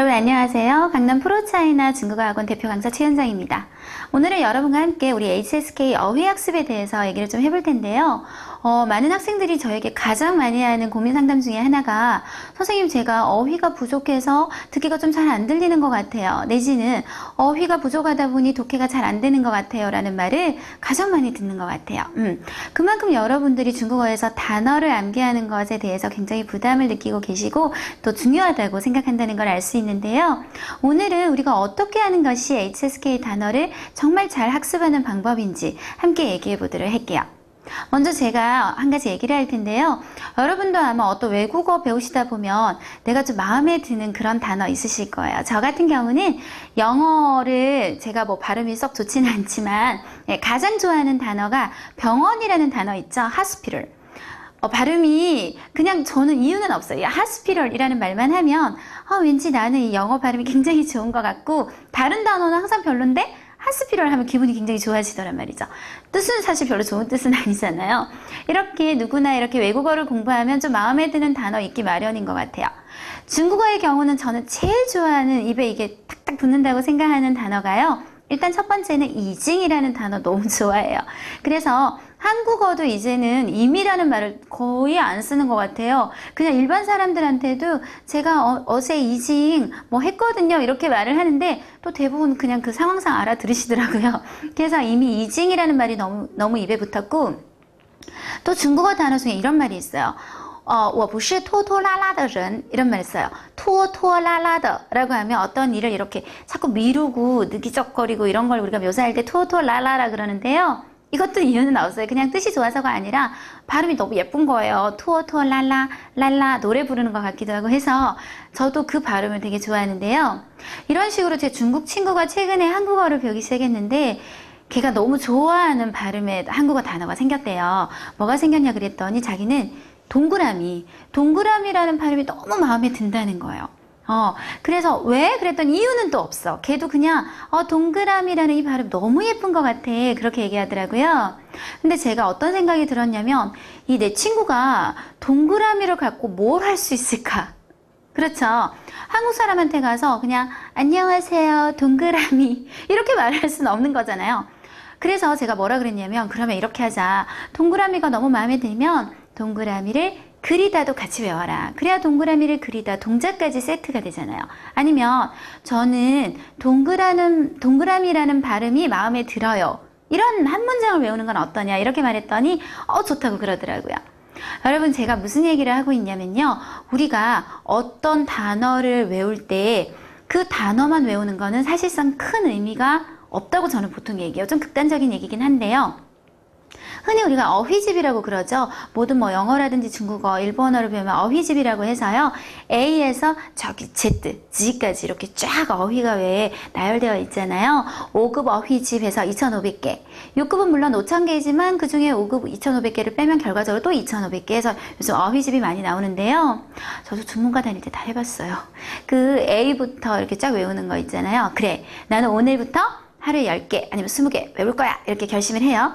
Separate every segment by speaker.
Speaker 1: 여러분 안녕하세요. 강남 프로차이나 중국어 학원 대표 강사 최은정입니다. 오늘은 여러분과 함께 우리 HSK 어휘학습에 대해서 얘기를 좀 해볼 텐데요. 많은 학생들이 저에게 가장 많이 하는 고민 상담 중에 하나가 선생님 제가 어휘가 부족해서 듣기가 좀 잘 안 들리는 것 같아요. 내지는 어휘가 부족하다 보니 독해가 잘 안 되는 것 같아요. 라는 말을 가장 많이 듣는 것 같아요. 그만큼 여러분들이 중국어에서 단어를 암기하는 것에 대해서 굉장히 부담을 느끼고 계시고 또 중요하다고 생각한다는 걸 알 수 있는데요. 오늘은 우리가 어떻게 하는 것이 HSK 단어를 정말 잘 학습하는 방법인지 함께 얘기해 보도록 할게요. 먼저 제가 한 가지 얘기를 할 텐데요. 여러분도 아마 어떤 외국어 배우시다 보면 내가 좀 마음에 드는 그런 단어 있으실 거예요. 저 같은 경우는 영어를 제가 뭐 발음이 썩 좋지는 않지만 가장 좋아하는 단어가 병원이라는 단어 있죠. hospital. 발음이 그냥 저는 이유는 없어요. hospital이라는 말만 하면 왠지 나는 이 영어 발음이 굉장히 좋은 것 같고 다른 단어는 항상 별론데 hospital 하면 기분이 굉장히 좋아지더란 말이죠. 뜻은 사실 별로 좋은 뜻은 아니잖아요. 이렇게 누구나 이렇게 외국어를 공부하면 좀 마음에 드는 단어 있기 마련인 것 같아요. 중국어의 경우는 저는 제일 좋아하는 입에 이게 탁탁 붙는다고 생각하는 단어가요. 일단 첫 번째는 이징이라는 단어 너무 좋아해요. 그래서 한국어도 이제는 임이라는 말을 거의 안 쓰는 것 같아요. 그냥 일반 사람들한테도 제가 어제 이징 뭐 했거든요. 이렇게 말을 하는데 또 대부분 그냥 그 상황상 알아들으시더라고요. 그래서 이미 이징이라는 말이 너무 입에 붙었고 또 중국어 단어 중에 이런 말이 있어요. 我不是拖拖拉拉的人 이런 말 써요. 拖拖拉拉的 라고 하면 어떤 일을 이렇게 자꾸 미루고 느기적거리고 이런 걸 우리가 묘사할 때 拖拖拉拉라 그러는데요. 이것도 이유는 없어요. 그냥 뜻이 좋아서가 아니라 발음이 너무 예쁜 거예요. 拖拖拉拉 랄라 노래 부르는 것 같기도 하고 해서 저도 그 발음을 되게 좋아하는데요. 이런 식으로 제 중국 친구가 최근에 한국어를 배우기 시작했는데 걔가 너무 좋아하는 발음의 한국어 단어가 생겼대요. 뭐가 생겼냐 그랬더니 자기는 동그라미라는 발음이 너무 마음에 든다는 거예요. 그래서 왜? 그랬더니 이유는 또 없어. 걔도 그냥 동그라미라는 이 발음 너무 예쁜 것 같아. 그렇게 얘기하더라고요. 근데 제가 어떤 생각이 들었냐면 이 내 친구가 동그라미를 갖고 뭘 할 수 있을까? 그렇죠. 한국 사람한테 가서 그냥 안녕하세요 동그라미 이렇게 말할 수는 없는 거잖아요. 그래서 제가 뭐라 그랬냐면 그러면 이렇게 하자. 동그라미가 너무 마음에 들면 동그라미를 그리다도 같이 외워라. 그래야 동그라미를 그리다 동작까지 세트가 되잖아요. 아니면 저는 동그라미라는 발음이 마음에 들어요. 이런 한 문장을 외우는 건 어떠냐 이렇게 말했더니 좋다고 그러더라고요. 여러분 제가 무슨 얘기를 하고 있냐면요. 우리가 어떤 단어를 외울 때 그 단어만 외우는 거는 사실상 큰 의미가 없다고 저는 보통 얘기해요. 좀 극단적인 얘기긴 한데요. 흔히 우리가 어휘집이라고 그러죠. 모든 뭐 영어라든지 중국어, 일본어를 배우면 어휘집이라고 해서요. A에서 저기 Z, G까지 이렇게 쫙 어휘가 왜 나열되어 있잖아요. 5급 어휘집에서 2,500개. 6급은 물론 5,000개이지만 그중에 5급 2,500개를 빼면 결과적으로 또 2,500개 해서 요즘 어휘집이 많이 나오는데요. 저도 중문과 다닐 때 다 해봤어요. 그 A부터 이렇게 쫙 외우는 거 있잖아요. 그래, 나는 오늘부터 하루에 10개 아니면 20개 외울 거야. 이렇게 결심을 해요.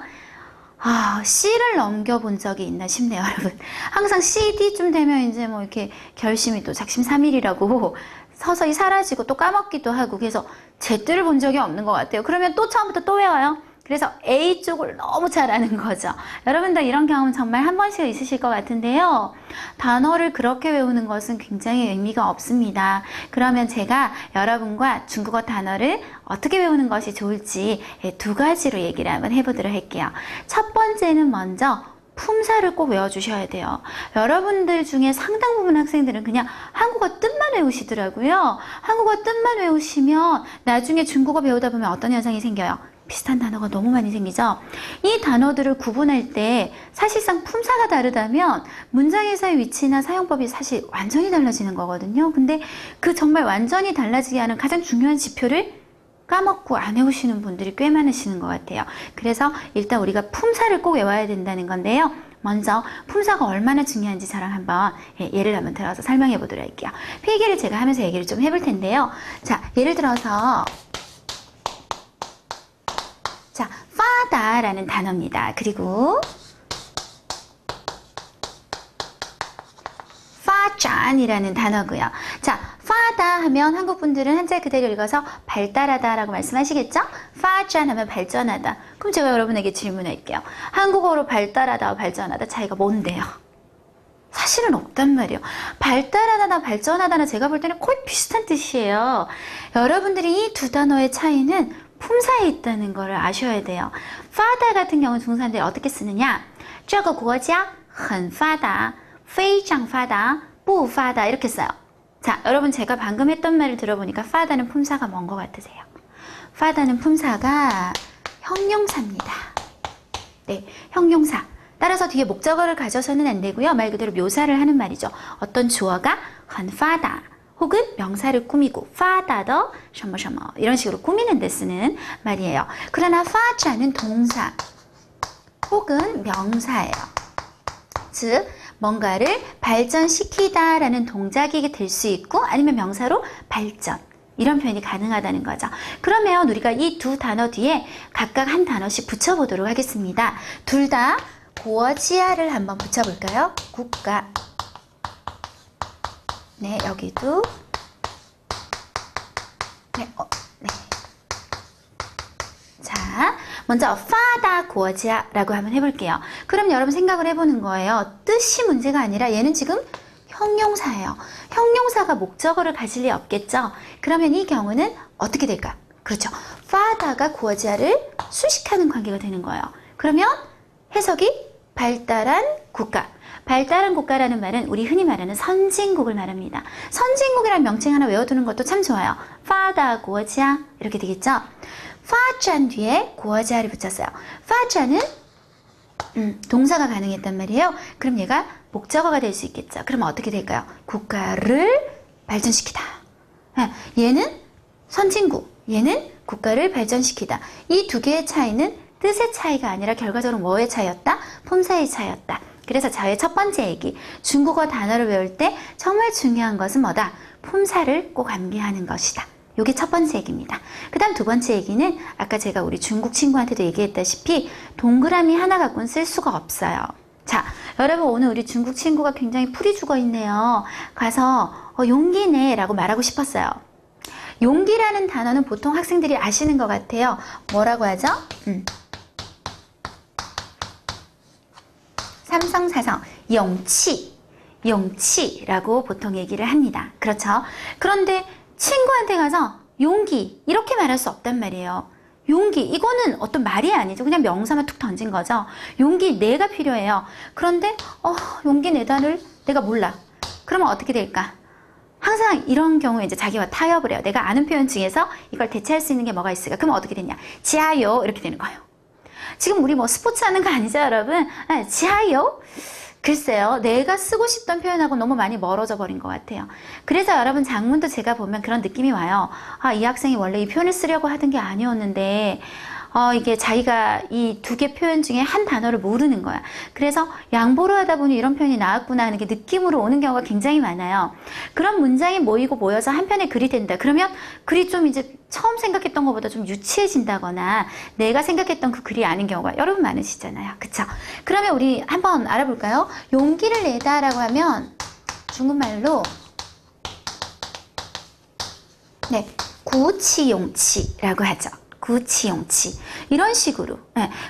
Speaker 1: C를 넘겨본 적이 있나 싶네요, 여러분. 항상 CD쯤 되면 이제 뭐 이렇게 결심이 또 작심삼일이라고 서서히 사라지고 또 까먹기도 하고 그래서 Z를 본 적이 없는 것 같아요. 그러면 또 처음부터 또 외워요. 그래서 A 쪽을 너무 잘 아는 거죠. 여러분들 이런 경험 정말 한 번씩 있으실 것 같은데요. 단어를 그렇게 외우는 것은 굉장히 의미가 없습니다. 그러면 제가 여러분과 중국어 단어를 어떻게 외우는 것이 좋을지 두 가지로 얘기를 한번 해보도록 할게요. 첫 번째는 먼저 품사를 꼭 외워주셔야 돼요. 여러분들 중에 상당 부분 학생들은 그냥 한국어 뜻만 외우시더라고요. 한국어 뜻만 외우시면 나중에 중국어 배우다 보면 어떤 현상이 생겨요? 비슷한 단어가 너무 많이 생기죠. 이 단어들을 구분할 때 사실상 품사가 다르다면 문장에서의 위치나 사용법이 사실 완전히 달라지는 거거든요. 근데 그 정말 완전히 달라지게 하는 가장 중요한 지표를 까먹고 안 외우시는 분들이 꽤 많으시는 것 같아요. 그래서 일단 우리가 품사를 꼭 외워야 된다는 건데요. 먼저 품사가 얼마나 중요한지 저랑 한번 예를 한번 들어서 설명해 보도록 할게요. 필기를 제가 하면서 얘기를 좀 해볼 텐데요. 자, 예를 들어서 자, 파다라는 단어입니다. 그리고 파짠이라는 단어고요. 자, 파다 하면 한국 분들은 한자 그대로 읽어서 발달하다 라고 말씀하시겠죠? 파잔 하면 발전하다. 그럼 제가 여러분에게 질문할게요. 한국어로 발달하다와 발전하다 차이가 뭔데요? 사실은 없단 말이에요. 발달하다나 발전하다나 제가 볼 때는 거의 비슷한 뜻이에요. 여러분들이 이 두 단어의 차이는 품사에 있다는 걸 아셔야 돼요. 파다 같은 경우는 중국사람들이 어떻게 쓰느냐? 这个国家很发达,非常发达,不发达 이렇게 써요. 자, 여러분 제가 방금 했던 말을 들어보니까 파다는 품사가 뭔 것 같으세요? 파다는 품사가 형용사입니다. 네, 형용사. 따라서 뒤에 목적어를 가져서는 안 되고요. 말 그대로 묘사를 하는 말이죠. 어떤 주어가 很发达 혹은 명사를 꾸미고 发达的什么什么 이런 식으로 꾸미는 데 쓰는 말이에요. 그러나 发展은 동사 혹은 명사예요. 즉 뭔가를 발전시키다 라는 동작이 될 수 있고 아니면 명사로 발전 이런 표현이 가능하다는 거죠. 그러면 우리가 이 두 단어 뒤에 각각 한 단어씩 붙여보도록 하겠습니다. 둘 다 고어지아를 한번 붙여볼까요? 국가. 네, 여기도. 네, 네. 자, 먼저 파다 고어지아라고 한번 해볼게요. 그럼 여러분 생각을 해보는 거예요. 뜻이 문제가 아니라 얘는 지금 형용사예요. 형용사가 목적어를 가질 리 없겠죠? 그러면 이 경우는 어떻게 될까? 그렇죠. 파다가 고어지아를 수식하는 관계가 되는 거예요. 그러면 해석이 발달한 국가. 발달한 국가라는 말은 우리 흔히 말하는 선진국을 말합니다. 선진국이라는 명칭 하나 외워두는 것도 참 좋아요. 파다 고어지아 이렇게 되겠죠? 파잔 뒤에 고어지아를 붙였어요. 파잔은 동사가 가능했단 말이에요. 그럼 얘가 목적어가 될 수 있겠죠. 그러면 어떻게 될까요? 국가를 발전시키다. 얘는 선진국, 얘는 국가를 발전시키다. 이 두 개의 차이는 뜻의 차이가 아니라 결과적으로 뭐의 차이였다? 품사의 차이였다. 그래서 저의 첫 번째 얘기, 중국어 단어를 외울 때 정말 중요한 것은 뭐다? 품사를 꼭 암기하는 것이다. 이게 첫 번째 얘기입니다. 그 다음 두 번째 얘기는 아까 제가 우리 중국 친구한테도 얘기했다시피 동그라미 하나 갖고는 쓸 수가 없어요. 자, 여러분 오늘 우리 중국 친구가 굉장히 풀이 죽어 있네요. 가서 용기네 라고 말하고 싶었어요. 용기라는 단어는 보통 학생들이 아시는 것 같아요. 뭐라고 하죠? 삼성사성, 용치라고 보통 얘기를 합니다. 그렇죠? 그런데 친구한테 가서 용기 이렇게 말할 수 없단 말이에요. 용기 이거는 어떤 말이 아니죠. 그냥 명사만 툭 던진 거죠. 용기 내가 필요해요. 그런데 용기 내다를 내가 몰라. 그러면 어떻게 될까? 항상 이런 경우에 이제 자기와 타협을 해요. 내가 아는 표현 중에서 이걸 대체할 수 있는 게 뭐가 있을까? 그러면 어떻게 되냐? 지하요 이렇게 되는 거예요. 지금 우리 뭐 스포츠 하는 거 아니죠, 여러분? 지하요? 글쎄요, 내가 쓰고 싶던 표현하고 너무 많이 멀어져 버린 것 같아요. 그래서 여러분 장문도 제가 보면 그런 느낌이 와요. 이 학생이 원래 이 표현을 쓰려고 하던 게 아니었는데 이게 자기가 이 두 개 표현 중에 한 단어를 모르는 거야. 그래서 양보를 하다 보니 이런 표현이 나왔구나 하는 게 느낌으로 오는 경우가 굉장히 많아요. 그런 문장이 모여서 한 편의 글이 된다. 그러면 글이 좀 이제 처음 생각했던 것보다 좀 유치해진다거나 내가 생각했던 그 글이 아닌 경우가 여러분 많으시잖아요. 그쵸? 그러면 우리 한번 알아볼까요? 용기를 내다 라고 하면 중국말로 네, 구치용치라고 하죠. 구치용치 이런 식으로.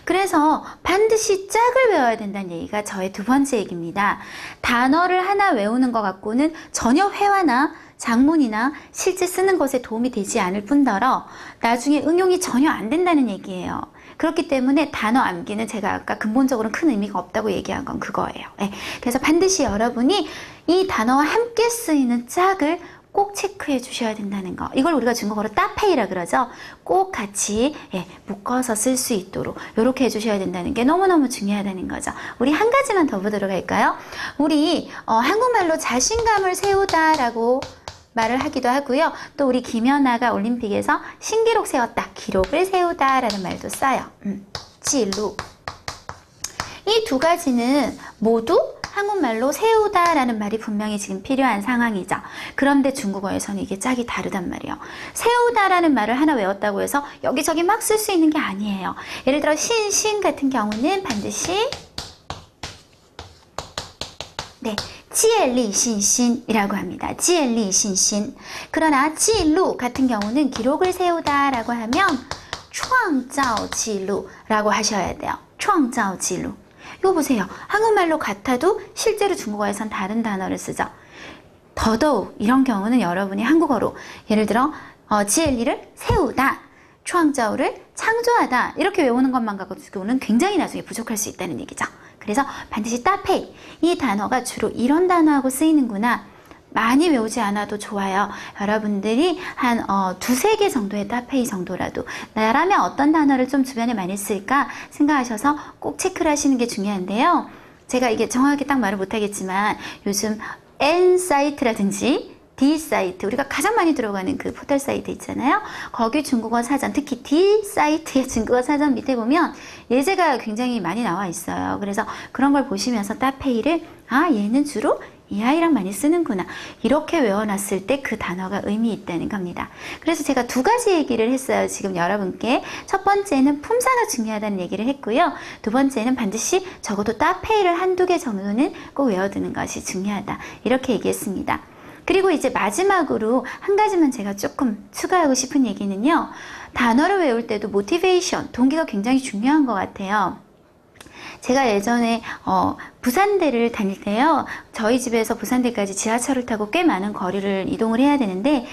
Speaker 1: 그래서 반드시 짝을 외워야 된다는 얘기가 저의 두 번째 얘기입니다. 단어를 하나 외우는 것 갖고는 전혀 회화나 장문이나 실제 쓰는 것에 도움이 되지 않을 뿐더러 나중에 응용이 전혀 안 된다는 얘기예요. 그렇기 때문에 단어 암기는 제가 아까 근본적으로는 큰 의미가 없다고 얘기한 건 그거예요. 그래서 반드시 여러분이 이 단어와 함께 쓰이는 짝을 꼭 체크해 주셔야 된다는 거. 이걸 우리가 중국어로 따페이라 그러죠. 꼭 같이 묶어서 쓸 수 있도록 이렇게 해주셔야 된다는 게 너무너무 중요하다는 거죠. 우리 한 가지만 더 보도록 할까요? 우리 한국말로 자신감을 세우다라고 말을 하기도 하고요. 또 우리 김연아가 올림픽에서 신기록 세웠다, 기록을 세우다라는 말도 써요. 지루. 이 두 가지는 모두 한국말로 세우다라는 말이 분명히 지금 필요한 상황이죠. 그런데 중국어에서는 이게 짝이 다르단 말이에요. 세우다라는 말을 하나 외웠다고 해서 여기저기 막 쓸 수 있는 게 아니에요. 예를 들어 신 같은 경우는 반드시 지엘리신신이라고 합니다. 지엘리신신. 그러나 지루 같은 경우는 기록을 세우다라고 하면 创造记录라고 하셔야 돼요. 创造记录. 이거 보세요. 한국말로 같아도 실제로 중국어에선 다른 단어를 쓰죠. 더더욱 이런 경우는 여러분이 한국어로 예를 들어 지엘리를 세우다, 创造를 창조하다 이렇게 외우는 것만 가지고는 굉장히 나중에 부족할 수 있다는 얘기죠. 그래서 반드시 따페이, 이 단어가 주로 이런 단어하고 쓰이는구나. 많이 외우지 않아도 좋아요. 여러분들이 한 두세 개 정도의 따페이 정도라도 나라면 어떤 단어를 좀 주변에 많이 쓸까 생각하셔서 꼭 체크를 하시는 게 중요한데요. 제가 이게 정확하게 딱 말을 못하겠지만 요즘 N 사이트라든지 D 사이트, 우리가 가장 많이 들어가는 그 포털 사이트 있잖아요. 거기 중국어 사전, 특히 D 사이트의 중국어 사전 밑에 보면 예제가 굉장히 많이 나와 있어요. 그래서 그런 걸 보시면서 따페이를 얘는 주로 이 아이랑 많이 쓰는구나. 이렇게 외워놨을 때 그 단어가 의미 있다는 겁니다. 그래서 제가 두 가지 얘기를 했어요. 지금 여러분께. 첫 번째는 품사가 중요하다는 얘기를 했고요. 두 번째는 반드시 적어도 따페이를 한두 개 정도는 꼭 외워두는 것이 중요하다. 이렇게 얘기했습니다. 그리고 이제 마지막으로 한 가지만 제가 조금 추가하고 싶은 얘기는요. 단어를 외울 때도 모티베이션, 동기가 굉장히 중요한 것 같아요. 제가 예전에 부산대를 다닐 때요. 저희 집에서 부산대까지 지하철을 타고 꽤 많은 거리를 이동을 해야 되는데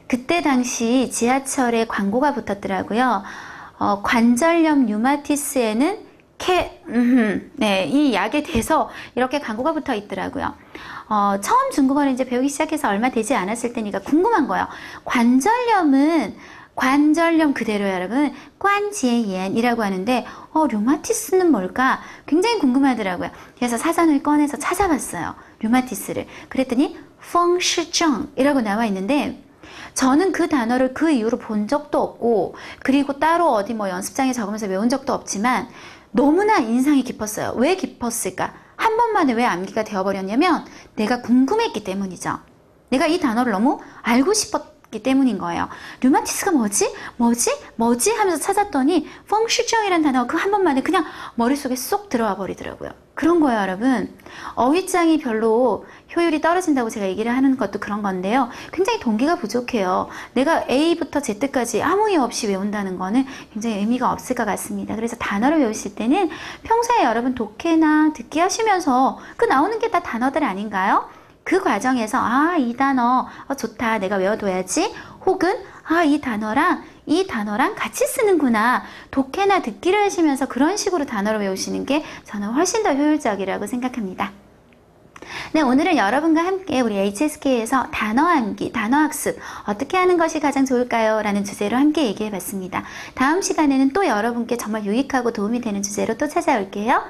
Speaker 1: 그때 당시 지하철에 광고가 붙었더라고요. 관절염 류마티스에는 네, 이 약에 대해서 이렇게 광고가 붙어 있더라고요. 처음 중국어를 이제 배우기 시작해서 얼마 되지 않았을 때니까 궁금한 거예요. 관절염 그대로 여러분 관지엔이라고 하는데 류마티스는 뭘까 굉장히 궁금하더라고요. 그래서 사전을 꺼내서 찾아봤어요. 류마티스를. 그랬더니 펑시정이라고 나와 있는데 저는 그 단어를 그 이후로 본 적도 없고 그리고 따로 어디 연습장에 적으면서 외운 적도 없지만 너무나 인상이 깊었어요. 왜 깊었을까? 한 번만에 왜 암기가 되어버렸냐면 내가 궁금했기 때문이죠. 내가 이 단어를 너무 알고 싶었기 때문인 거예요. 류마티스가 뭐지? 하면서 찾았더니 펑시정이라는 단어가 그 한 번만에 그냥 머릿속에 쏙 들어와 버리더라고요. 그런 거예요, 여러분. 어휘장이 별로 효율이 떨어진다고 제가 얘기를 하는 것도 그런 건데요. 굉장히 동기가 부족해요. 내가 A부터 Z까지 아무 이유 없이 외운다는 거는 굉장히 의미가 없을 것 같습니다. 그래서 단어를 외우실 때는 평소에 여러분 독해나 듣기 하시면서 그 나오는 게 다 단어들 아닌가요? 그 과정에서 이 단어 좋다, 내가 외워둬야지. 혹은 이 단어랑 같이 쓰는구나. 독해나 듣기를 하시면서 그런 식으로 단어를 외우시는 게 저는 훨씬 더 효율적이라고 생각합니다. 네, 오늘은 여러분과 함께 우리 HSK에서 단어 암기, 단어 학습 어떻게 하는 것이 가장 좋을까요? 라는 주제로 함께 얘기해 봤습니다. 다음 시간에는 또 여러분께 정말 유익하고 도움이 되는 주제로 또 찾아올게요.